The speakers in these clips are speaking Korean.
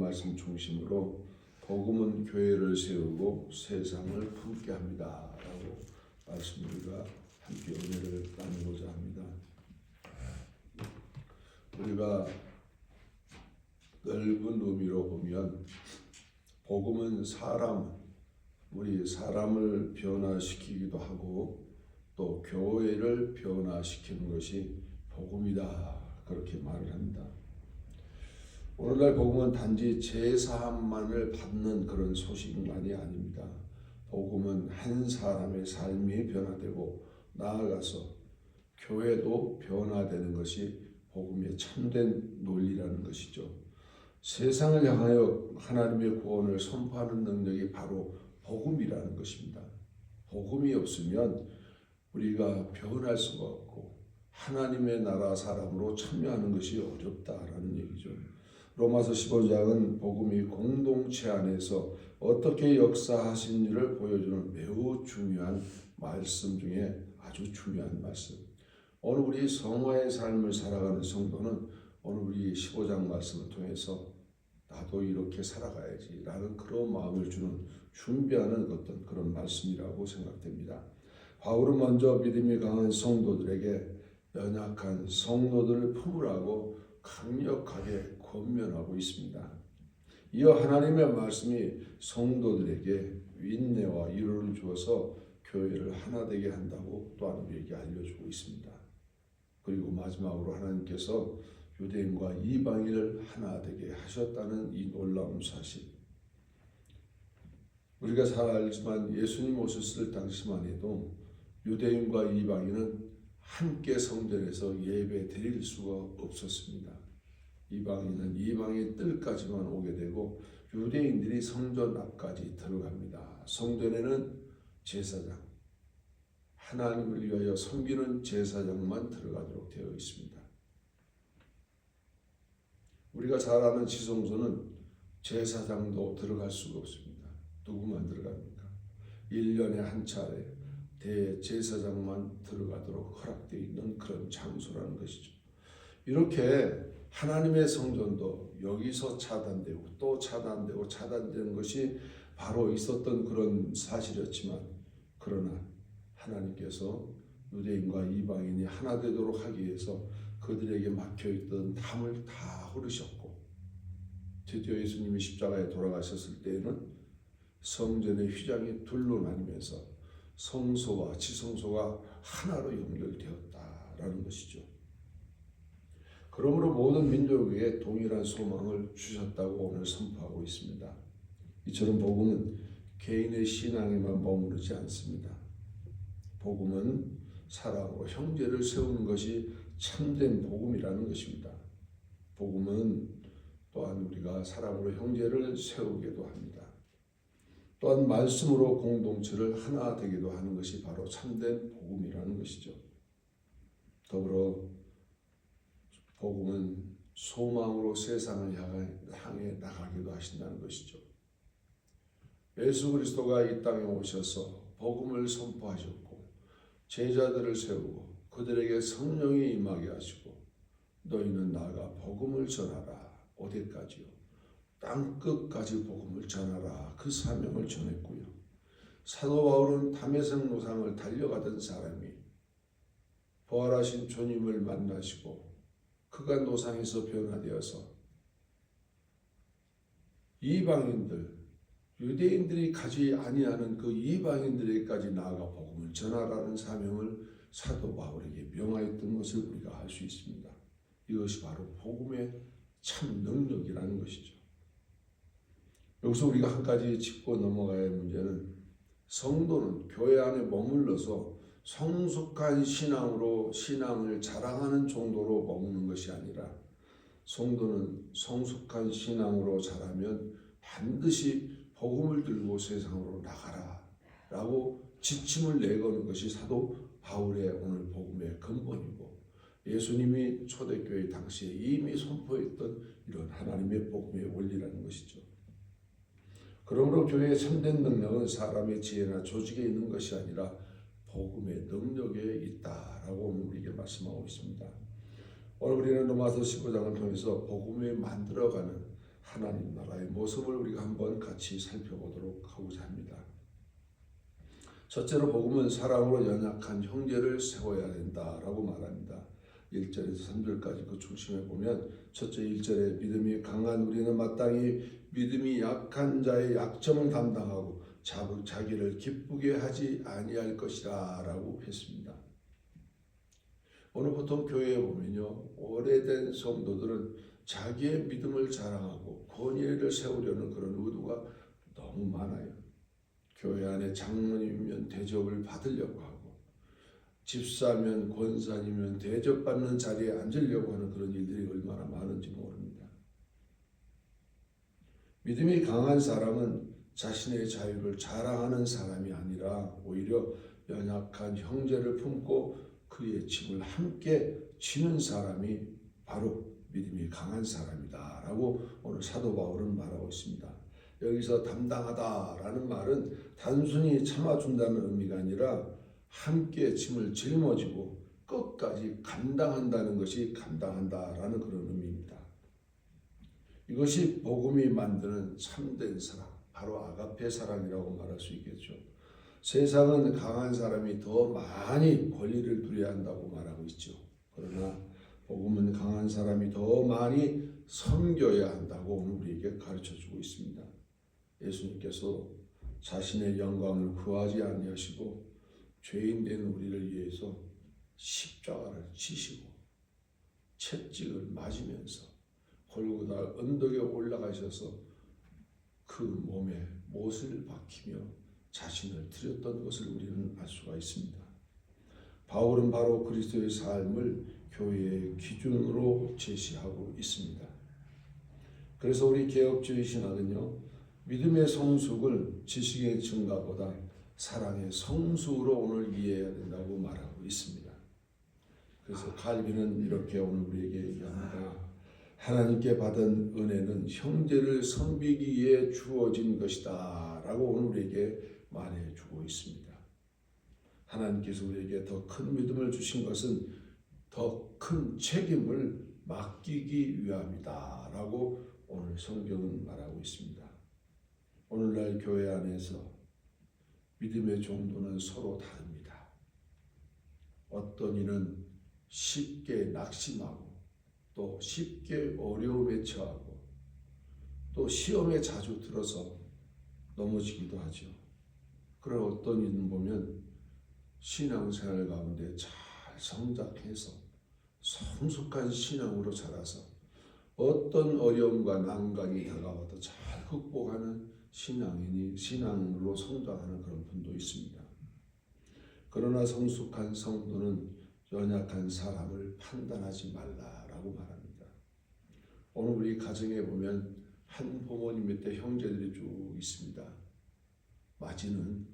말씀 중심으로 복음은 교회를 세우고 세상을 품게 합니다 라고 말씀 우리가 함께 은혜를 나누고자 합니다. 우리가 넓은 의미로 보면 복음은 우리 사람을 변화시키기도 하고 또 교회를 변화시키는 것이 복음이다 그렇게 말을 합니다. 오늘날 복음은 단지 제사함만을 받는 그런 소식만이 아닙니다. 복음은 한 사람의 삶이 변화되고 나아가서 교회도 변화되는 것이 복음의 참된 논리라는 것이죠. 세상을 향하여 하나님의 구원을 선포하는 능력이 바로 복음이라는 것입니다. 복음이 없으면 우리가 변할 수가 없고 하나님의 나라 사람으로 참여하는 것이 어렵다라는 얘기죠. 로마서 15장은 복음이 공동체 안에서 어떻게 역사하신지를 보여주는 매우 중요한 말씀 중에 아주 중요한 말씀. 오늘 우리 성화의 삶을 살아가는 성도는 오늘 우리 15장 말씀을 통해서 나도 이렇게 살아가야지 라는 그런 마음을 준비하는 어떤 그런 말씀이라고 생각됩니다. 바울은 먼저 믿음이 강한 성도들에게 연약한 성도들을 품으라고 강력하게 권면하고 있습니다. 이어 하나님의 말씀이 성도들에게 인내와 위로를 주어서 교회를 하나 되게 한다고 또한 우리에게 알려주고 있습니다. 그리고 마지막으로 하나님께서 유대인과 이방인을 하나 되게 하셨다는 이 놀라운 사실. 우리가 잘 알지만 예수님 오셨을 당시만 해도 유대인과 이방인은 함께 성전에서 예배 드릴 수가 없었습니다. 이방인은 이방의 뜰까지만 오게 되고 유대인들이 성전 앞까지 들어갑니다. 성전에는 제사장, 하나님을 위하여 섬기는 제사장만 들어가도록 되어 있습니다. 우리가 잘 아는 지성소는 제사장도 들어갈 수가 없습니다. 누구만 들어갑니까? 1년에 한 차례 대제사장만 들어가도록 허락되어 있는 그런 장소라는 것이죠. 이렇게 하나님의 성전도 여기서 차단되고 또 차단되고 차단되는 것이 바로 있었던 그런 사실이었지만, 그러나 하나님께서 유대인과 이방인이 하나 되도록 하기 위해서 그들에게 막혀있던 담을 다 흐르셨고, 드디어 예수님이 십자가에 돌아가셨을 때에는 성전의 휘장이 둘로 나뉘면서 성소와 지성소가 하나로 연결되었다라는 것이죠. 그러므로 모든 민족에게 동일한 소망을 주셨다고 오늘 선포하고 있습니다. 이처럼 복음은 개인의 신앙에만 머무르지 않습니다. 복음은 사랑으로 형제를 세우는 것이 참된 복음이라는 것입니다. 복음은 또한 우리가 사랑으로 형제를 세우기도 합니다. 또한 말씀으로 공동체를 하나 되기도 하는 것이 바로 참된 복음이라는 것이죠. 더불어 복음은 소망으로 세상을 향해 나가기도 하신다는 것이죠. 예수 그리스도가 이 땅에 오셔서 복음을 선포하셨고 제자들을 세우고 그들에게 성령이 임하게 하시고 너희는 나아가 복음을 전하라. 어디까지요? 땅끝까지 복음을 전하라. 그 사명을 전했고요. 사도 바울은 다메섹 노상을 달려가던 사람이 부활하신 주님을 만나시고 그가 노상에서 변화되어서 이방인들, 유대인들이 가지 아니하는 그 이방인들에게까지 나아가 복음을 전하라는 사명을 사도 바울에게 명하였던 것을 우리가 알 수 있습니다. 이것이 바로 복음의 참 능력이라는 것이죠. 여기서 우리가 한 가지 짚고 넘어가야 할 문제는, 성도는 교회 안에 머물러서 성숙한 신앙으로 신앙을 자랑하는 정도로 머무는 것이 아니라, 성도는 성숙한 신앙으로 자라면 반드시 복음을 들고 세상으로 나가라 라고 지침을 내거는 것이 사도 바울의 오늘 복음의 근본이고, 예수님이 초대교회 당시에 이미 선포했던 이런 하나님의 복음의 원리라는 것이죠. 그러므로 교회의 참된 능력은 사람의 지혜나 조직에 있는 것이 아니라 복음의 능력에 있다라고 오늘 우리에게 말씀하고 있습니다. 오늘 우리는 로마서 15장을 통해서 복음을 만들어가는 하나님 나라의 모습을 우리가 한번 같이 살펴보도록 하고자 합니다. 첫째로 복음은 사랑으로 연약한 형제를 세워야 된다라고 말합니다. 1절에서 3절까지 그 중심에 보면 첫째 1절에 믿음이 강한 우리는 마땅히 믿음이 약한 자의 약점을 담당하고 자기를 기쁘게 하지 아니할 것이라 라고 했습니다. 오늘 보통 교회에 보면요, 오래된 성도들은 자기의 믿음을 자랑하고 권위를 세우려는 그런 의도가 너무 많아요. 교회 안에 장로님이면 대접을 받으려고 하고, 집사면 권사님이면 대접받는 자리에 앉으려고 하는 그런 일들이 얼마나 많은지 모릅니다. 믿음이 강한 사람은 자신의 자유를 자랑하는 사람이 아니라 오히려 연약한 형제를 품고 그의 짐을 함께 지는 사람이 바로 믿음이 강한 사람이다 라고 오늘 사도 바울은 말하고 있습니다. 여기서 담당하다라는 말은 단순히 참아준다는 의미가 아니라 함께 짐을 짊어지고 끝까지 감당한다는 것이 감당한다라는 그런 의미입니다. 이것이 복음이 만드는 참된 사랑, 바로 아가페 사랑이라고 말할 수 있겠죠. 세상은 강한 사람이 더 많이 권리를 누려야 한다고 말하고 있죠. 그러나 복음은 강한 사람이 더 많이 섬겨야 한다고 오늘 우리에게 가르쳐주고 있습니다. 예수님께서 자신의 영광을 구하지 아니하시고 죄인된 우리를 위해서 십자가를 지시고 채찍을 맞으면서 골고다 언덕에 올라가셔서 그 못을 박히며 자신을 드렸던 것을 우리는 알 수가 있습니다. 바울은 바로 그리스도의 삶을 교회의 기준으로 제시하고 있습니다. 그래서 우리 개혁주의 신학은요, 믿음의 성숙을 지식의 증가보다 사랑의 성숙으로 오늘 이해해야 된다고 말하고 있습니다. 그래서 칼빈은 이렇게 오늘 우리에게 얘기합니다. 하나님께 받은 은혜는 형제를 섬기기에 주어진 것이다 라고 오늘 우리에게 말해주고 있습니다. 하나님께서 우리에게 더 큰 믿음을 주신 것은 더 큰 책임을 맡기기 위함이다 라고 오늘 성경은 말하고 있습니다. 오늘날 교회 안에서 믿음의 정도는 서로 다릅니다. 어떤 이는 쉽게 낙심하고 또 쉽게 어려움에 처하고 또 시험에 자주 들어서 넘어지기도 하죠. 그런 어떤 이는 보면 신앙생활 가운데 잘 성장해서 성숙한 신앙으로 자라서 어떤 어려움과 난관이 다가와도 잘 극복하는 신앙으로 성장하는 그런 분도 있습니다. 그러나 성숙한 성도는 연약한 사람을 판단하지 말라라고 말합니다. 오늘 우리 가정에 보면 한 부모님 밑에 형제들이 쭉 있습니다. 마지는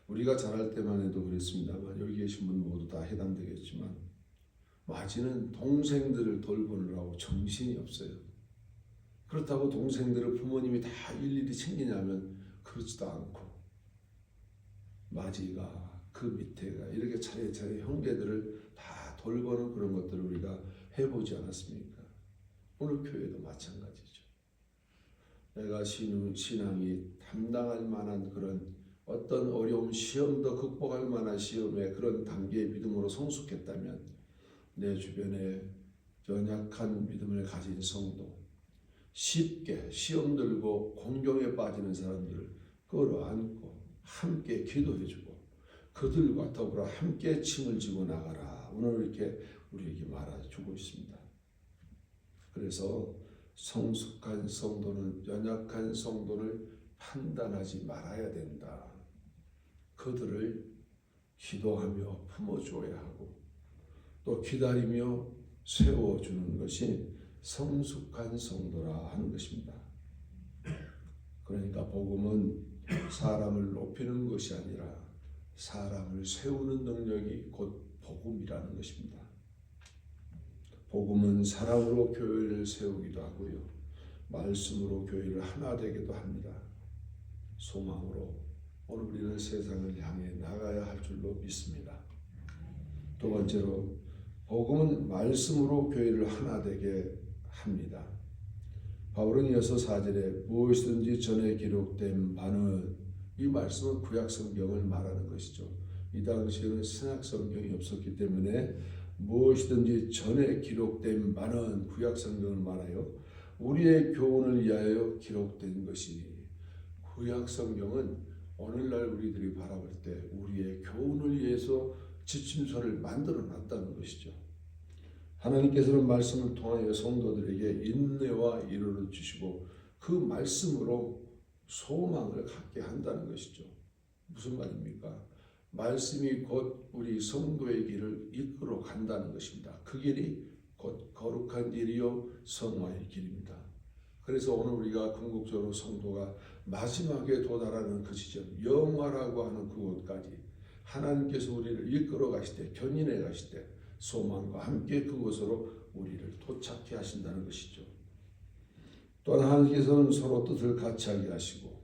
우리가 자랄 때만 해도 그랬습니다만 여기 계신 분 모두 다 해당되겠지만 마지는 동생들을 돌보느라고 정신이 없어요. 그렇다고 동생들을 부모님이 다 일일이 챙기냐면 그렇지도 않고 마지가 그 밑에가 이렇게 차례차례 형제들을 다 돌보는 그런 것들을 우리가 해보지 않았습니까? 오늘 교회도 마찬가지죠. 내가 신앙이 담당할 만한 그런 어떤 어려움, 시험도 극복할 만한 시험의 그런 단계의 믿음으로 성숙했다면 내 주변에 연약한 믿음을 가진 성도, 쉽게 시험 들고 공경에 빠지는 사람들을 끌어안고 함께 기도해주고 그들과 더불어 함께 짐을 지고 나가라. 오늘 이렇게 우리에게 말해주고 있습니다. 그래서 성숙한 성도는 연약한 성도를 판단하지 말아야 된다. 그들을 기도하며 품어줘야 하고 또 기다리며 세워주는 것이 성숙한 성도라 하는 것입니다. 그러니까 복음은 사람을 높이는 것이 아니라 사람을 세우는 능력이 곧 복음이라는 것입니다. 복음은 사랑으로 교회를 세우기도 하고요. 말씀으로 교회를 하나 되기도 합니다. 소망으로 오늘 우리는 세상을 향해 나가야 할 줄로 믿습니다. 두 번째로 복음은 말씀으로 교회를 하나 되게 합니다. 바울은 이어서 4절에 무엇이든지 전에 기록된 바는, 이 말씀은 구약 성경을 말하는 것이죠. 이 당시에는 신약 성경이 없었기 때문에 무엇이든지 전에 기록된 바는 구약 성경을 말하여 우리의 교훈을 위하여 기록된 것이, 구약 성경은 오늘날 우리들이 바라볼 때 우리의 교훈을 위해서 지침서를 만들어 놨다는 것이죠. 하나님께서는 말씀을 통하여 성도들에게 인내와 위로를 주시고 그 말씀으로 소망을 갖게 한다는 것이죠. 무슨 말입니까? 말씀이 곧 우리 성도의 길을 이끌어 간다는 것입니다. 그 길이 곧 거룩한 길이요 성화의 길입니다. 그래서 오늘 우리가 궁극적으로 성도가 마지막에 도달하는 그 지점, 영화라고 하는 그곳까지 하나님께서 우리를 이끌어 가실 때, 견인해 가실 때 소망과 함께 그곳으로 우리를 도착해 하신다는 것이죠. 또한 하나님께서는 서로 뜻을 같이 하게 하시고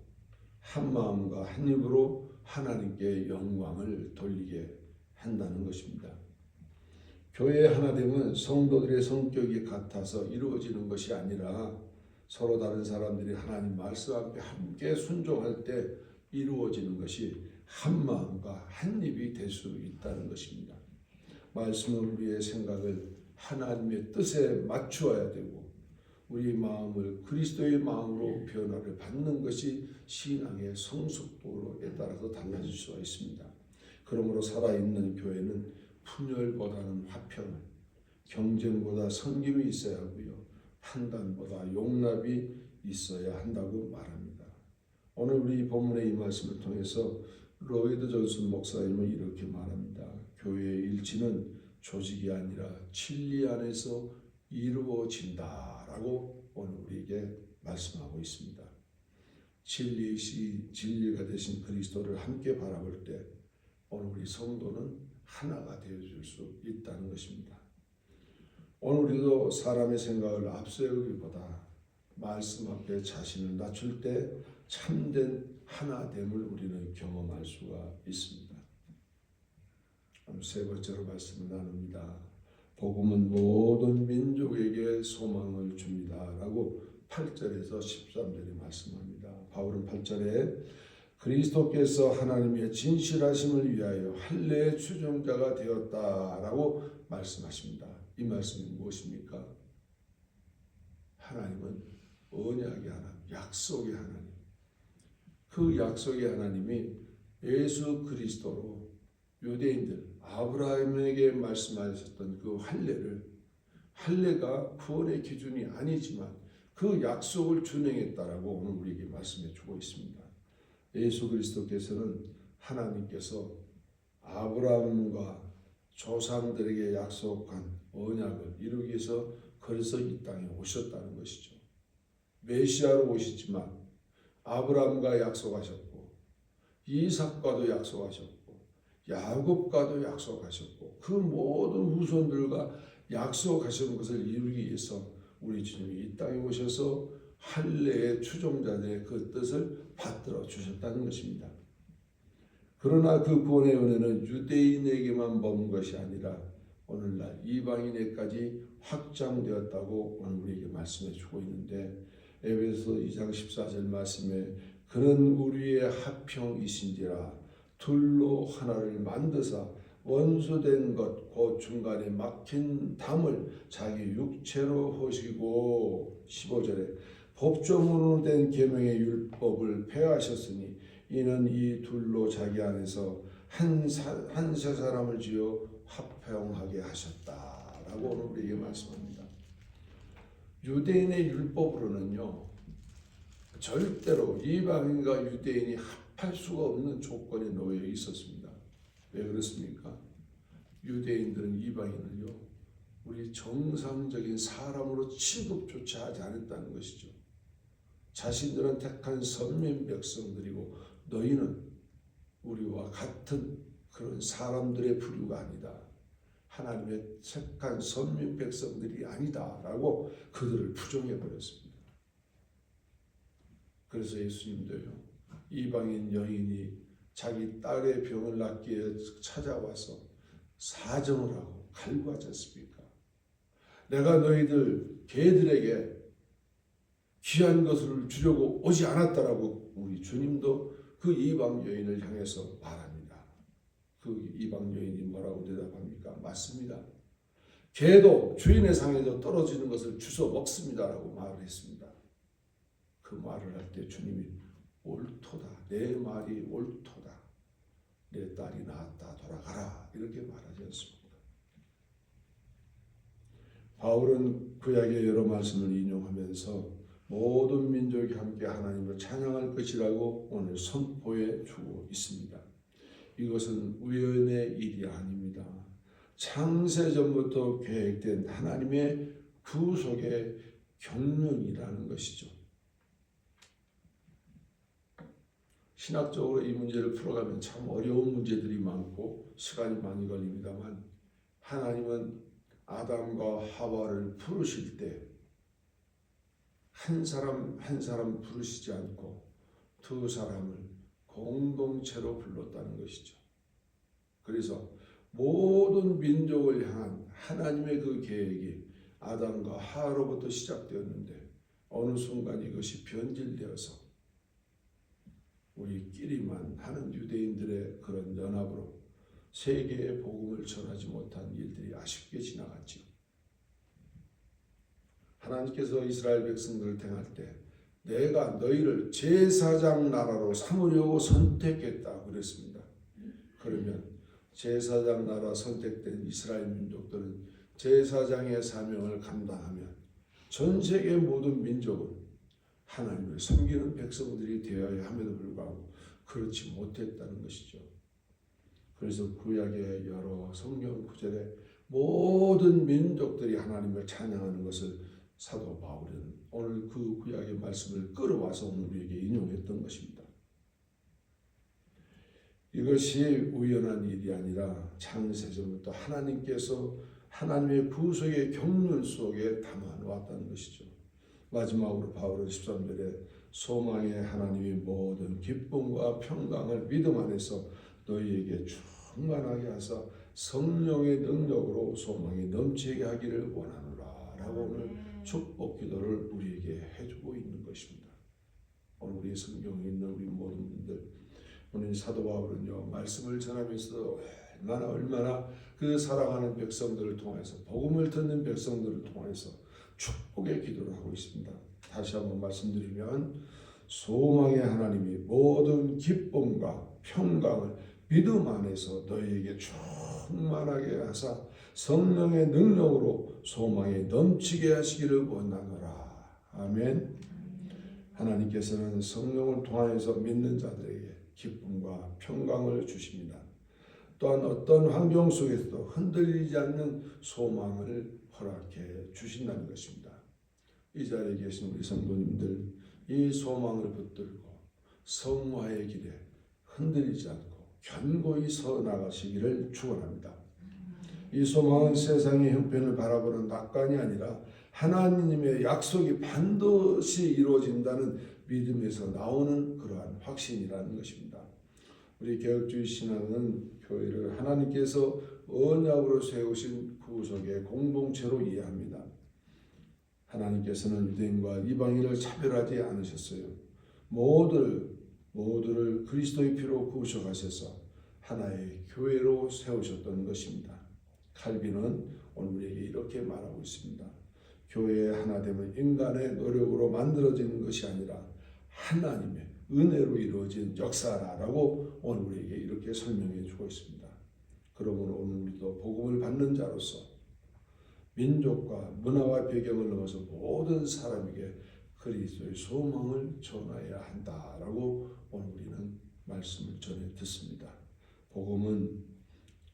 한 마음과 한 입으로 하나님께 영광을 돌리게 한다는 것입니다. 교회의 하나됨은 성도들의 성격이 같아서 이루어지는 것이 아니라 서로 다른 사람들이 하나님 말씀 앞에 함께 순종할 때 이루어지는 것이 한 마음과 한 입이 될 수 있다는 것입니다. 말씀은 우리의 생각을 하나님의 뜻에 맞추어야 되고 우리 마음을 그리스도의 마음으로 변화를 받는 것이 신앙의 성숙도에 따라서 달라질 수가 있습니다. 그러므로 살아있는 교회는 분열보다는 화평을, 경쟁보다 섬김이 있어야 하고요, 판단보다 용납이 있어야 한다고 말합니다. 오늘 우리 본문의 이 말씀을 통해서 로이드 존슨 목사님은 이렇게 말합니다. 교회의 일치는 조직이 아니라 진리 안에서 이루어진다라고 오늘 우리에게 말씀하고 있습니다. 진리가 되신 그리스도를 함께 바라볼 때 오늘 우리 성도는 하나가 되어줄 수 있다는 것입니다. 오늘 우리도 사람의 생각을 앞세우기보다 말씀 앞에 자신을 낮출 때 참된 하나됨을 우리는 경험할 수가 있습니다. 세 번째로 말씀을 나눕니다. 복음은 모든 민족에게 소망을 줍니다 라고 8절에서 13절에 말씀합니다. 바울은 8절에 그리스도께서 하나님의 진실하심을 위하여 할례의 추종자가 되었다라고 말씀하십니다. 이 말씀이 무엇입니까? 하나님은 언약의 하나님, 약속의 하나님. 그 약속의 하나님이 예수 그리스도로 유대인들 아브라함에게 말씀하셨던 그 할례가 구원의 기준이 아니지만 그 약속을 준행했다라고 오늘 우리에게 말씀해 주고 있습니다. 예수 그리스도께서는 하나님께서 아브라함과 조상들에게 약속한 언약을 이루기 위해서 그래서 이 땅에 오셨다는 것이죠. 메시아로 오시지만 아브라함과 약속하셨고 이삭과도 약속하셨고 야곱과도 약속하셨고 그 모든 후손들과 약속하신 것을 이루기 위해서 우리 주님이 이 땅에 오셔서 할례의 추종자들의 그 뜻을 받들어 주셨다는 것입니다. 그러나 그 구원의 은혜는 유대인에게만 머문 것이 아니라 오늘날 이방인에까지 확장되었다고 오늘 우리에게 말씀해 주고 있는데 에베소 2장 14절 말씀에 그는 우리의 합형이신지라 둘로 하나를 만드사 원수된 것 곧 중간에 막힌 담을 자기 육체로 하시고 15절에 법조문으로 된 계명의 율법을 폐하셨으니 이는 이 둘로 자기 안에서 한 세 사람을 지어 화평하게 하셨다라고 오늘 우리에게 말씀합니다. 유대인의 율법으로는요 절대로 이방인과 유대인이 합할 수가 없는 조건에 놓여 있었습니다. 왜 그렇습니까? 유대인들은 이방인을요 우리 정상적인 사람으로 취급조차 하지 않았다는 것이죠. 자신들은 택한 선민 백성들이고 너희는 우리와 같은 그런 사람들의 부류가 아니다. 하나님의 택한 선민 백성들이 아니다라고 그들을 부정해버렸습니다. 그래서 예수님도요 이방인 여인이 자기 딸의 병을 낫기 위해 찾아와서 사정을 하고 갈구하지 않습니까? 내가 너희들 개들에게 귀한 것을 주려고 오지 않았다라고 우리 주님도 그 이방 여인을 향해서 말합니다. 그 이방 여인이 뭐라고 대답합니까? 맞습니다. 개도 주인의 상에서 떨어지는 것을 주워 먹습니다라고 말을 했습니다. 그 말을 할 때 주님이 옳도다. 내 말이 옳도다. 내 딸이 나았다. 돌아가라. 이렇게 말하지 않습니다. 바울은 구약의 여러 말씀을 인용하면서 모든 민족이 함께 하나님을 찬양할 것이라고 오늘 선포해 주고 있습니다. 이것은 우연의 일이 아닙니다. 창세전부터 계획된 하나님의 구속의 경륜이라는 것이죠. 신학적으로 이 문제를 풀어가면 참 어려운 문제들이 많고 시간이 많이 걸립니다만 하나님은 아담과 하와를 부르실 때 한 사람 한 사람 부르시지 않고 두 사람을 공동체로 불렀다는 것이죠. 그래서 모든 민족을 향한 하나님의 그 계획이 아담과 하와로부터 시작되었는데 어느 순간 이것이 변질되어서 우리끼리만 하는 유대인들의 그런 연합으로 세계의 복음을 전하지 못한 일들이 아쉽게 지나갔지요. 하나님께서 이스라엘 백성들을 택할 때 내가 너희를 제사장 나라로 삼으려고 선택했다 그랬습니다. 그러면 제사장 나라 선택된 이스라엘 민족들은 제사장의 사명을 감당하면 전 세계 모든 민족은 하나님을 섬기는 백성들이 되어야 함에도 불구하고 그렇지 못했다는 것이죠. 그래서 구약의 여러 성경 구절에 모든 민족들이 하나님을 찬양하는 것을 사도 바울은 오늘 그 구약의 말씀을 끌어와서 오늘 우리에게 인용했던 것입니다. 이것이 우연한 일이 아니라 창세전부터 하나님께서 하나님의 구속의 경륜 속에 담아놓았다는 것이죠. 마지막으로 바울은 13절에 소망의 하나님이 모든 기쁨과 평강을 믿음 안에서 너희에게 충만하게 하사 성령의 능력으로 소망이 넘치게 하기를 원하노라 라고 오늘 축복 기도를 우리에게 해주고 있는 것입니다. 오늘 우리 성경에 있는 우리 모든 분들 오늘 사도 바울은요 말씀을 전하면서 얼마나 그 사랑하는 백성들을 통해서 복음을 듣는 백성들을 통해서 축복의 기도를 하고 있습니다. 다시 한번 말씀드리면 소망의 하나님이 모든 기쁨과 평강을 믿음 안에서 너희에게 충만하게 하사 성령의 능력으로 소망이 넘치게 하시기를 원하노라. 아멘. 하나님께서는 성령을 통하여서 믿는 자들에게 기쁨과 평강을 주십니다. 또한 어떤 환경 속에서도 흔들리지 않는 소망을 허락해 주신다는 것입니다. 이 자리에 계신 우리 성도님들 이 소망을 붙들고 성화의 길에 흔들리지 않고 견고히 서 나가시기를 축원합니다. 이 소망은 세상의 형편을 바라보는 낙관이 아니라 하나님의 약속이 반드시 이루어진다는 믿음에서 나오는 그러한 확신이라는 것입니다. 우리 개혁주의 신앙은 교회를 하나님께서 언약으로 세우신 구속의 공동체로 이해합니다. 하나님께서는 유대인과 이방인을 차별하지 않으셨어요. 모두를 그리스도의 피로 구속하셔서 하나의 교회로 세우셨던 것입니다. 칼빈은 오늘 우리에게 이렇게 말하고 있습니다. 교회의 하나됨은 인간의 노력으로 만들어지는 것이 아니라 하나님의 은혜로 이루어진 역사라고 오늘 우리에게 이렇게 설명해 주고 있습니다. 그러므로 오늘 우리도 복음을 받는 자로서 민족과 문화와 배경을 넘어서 모든 사람에게 그리스도의 소망을 전해야 한다라고 오늘 우리는 말씀을 전해 듣습니다. 복음은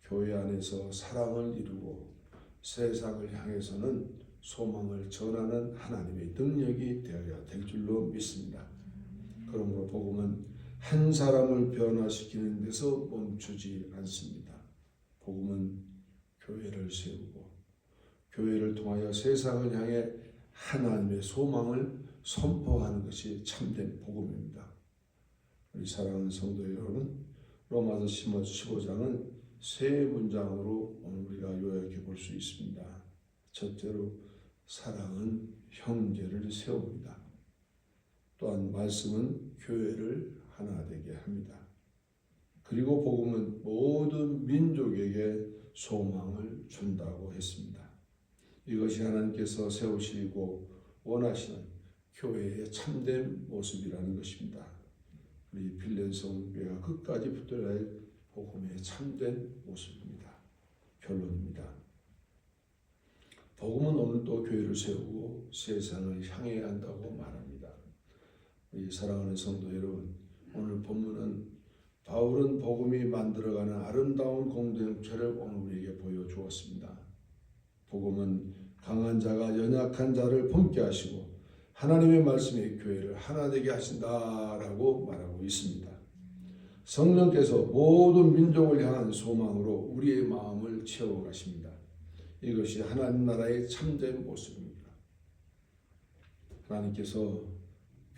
교회 안에서 사랑을 이루고 세상을 향해서는 소망을 전하는 하나님의 능력이 되어야 될 줄로 믿습니다. 그러므로 복음은 한 사람을 변화시키는 데서 멈추지 않습니다. 복음은 교회를 세우고 교회를 통하여 세상을 향해 하나님의 소망을 선포하는 것이 참된 복음입니다. 우리 사랑하는 성도 여러분, 로마서 15장은 세 문장으로 오늘 우리가 요약해 볼 수 있습니다. 첫째로 사랑은 형제를 세웁니다. 또한 말씀은 교회를 하나 되게 합니다. 그리고 복음은 모든 민족에게 소망을 준다고 했습니다. 이것이 하나님께서 세우시고 원하시는 교회의 참된 모습이라는 것입니다. 우리 빌렌성교회가 끝까지 붙들어야 할 복음의 참된 모습입니다. 결론입니다. 복음은 오늘도 교회를 세우고 세상을 향해야 한다고 말합니다. 우리 사랑하는 성도 여러분, 오늘 본문은 바울은 복음이 만들어가는 아름다운 공동체를 오늘 우리에게 보여주었습니다. 복음은 강한 자가 연약한 자를 품게 하시고 하나님의 말씀이 교회를 하나 되게 하신다라고 말하고 있습니다. 성령께서 모든 민족을 향한 소망으로 우리의 마음을 채워가십니다. 이것이 하나님 나라의 참된 모습입니다. 하나님께서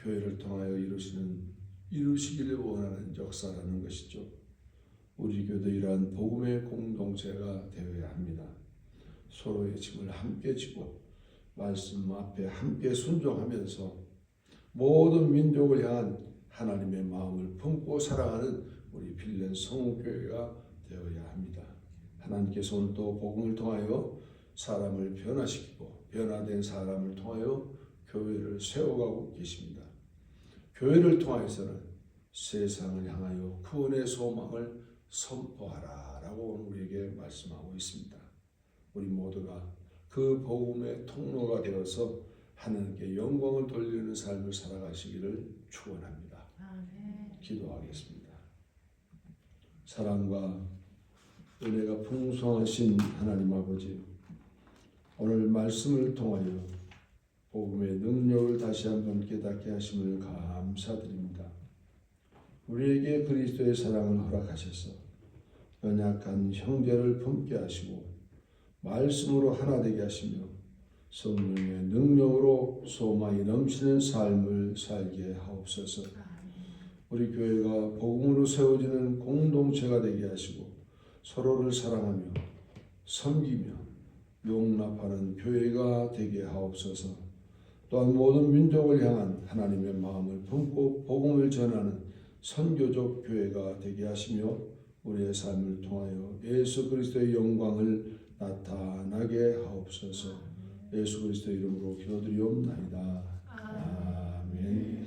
교회를 통하여 이루시기를 원하는 역사라는 것이죠. 우리 교도 이러한 복음의 공동체가 되어야 합니다. 서로의 짐을 함께 지고 말씀 앞에 함께 순종하면서 모든 민족을 향한 하나님의 마음을 품고 살아가는 우리 빌렌 성교회가 되어야 합니다. 하나님께서 오늘 또 복음을 통하여 사람을 변화시키고 변화된 사람을 통하여 교회를 세워가고 계십니다. 교회를 통해서는 세상을 향하여 구원의 소망을 선포하라 라고 우리에게 말씀하고 있습니다. 우리 모두가 그 복음의 통로가 되어서 하나님께 영광을 돌리는 삶을 살아가시기를 축원합니다. 기도하겠습니다. 사랑과 은혜가 풍성하신 하나님 아버지, 오늘 말씀을 통하여 복음의 능력을 다시 한번 깨닫게 하심을 감사드립니다. 우리에게 그리스도의 사랑을 허락하셔서 연약한 형제를 품게 하시고 말씀으로 하나 되게 하시며 성령의 능력으로 소망이 넘치는 삶을 살게 하옵소서. 우리 교회가 복음으로 세워지는 공동체가 되게 하시고 서로를 사랑하며 섬기며 용납하는 교회가 되게 하옵소서. 또한 모든 민족을 향한 하나님의 마음을 품고 복음을 전하는 선교적 교회가 되게 하시며 우리의 삶을 통하여 예수 그리스도의 영광을 나타나게 하옵소서. 예수 그리스도의 이름으로 기도드리옵나이다. 아멘.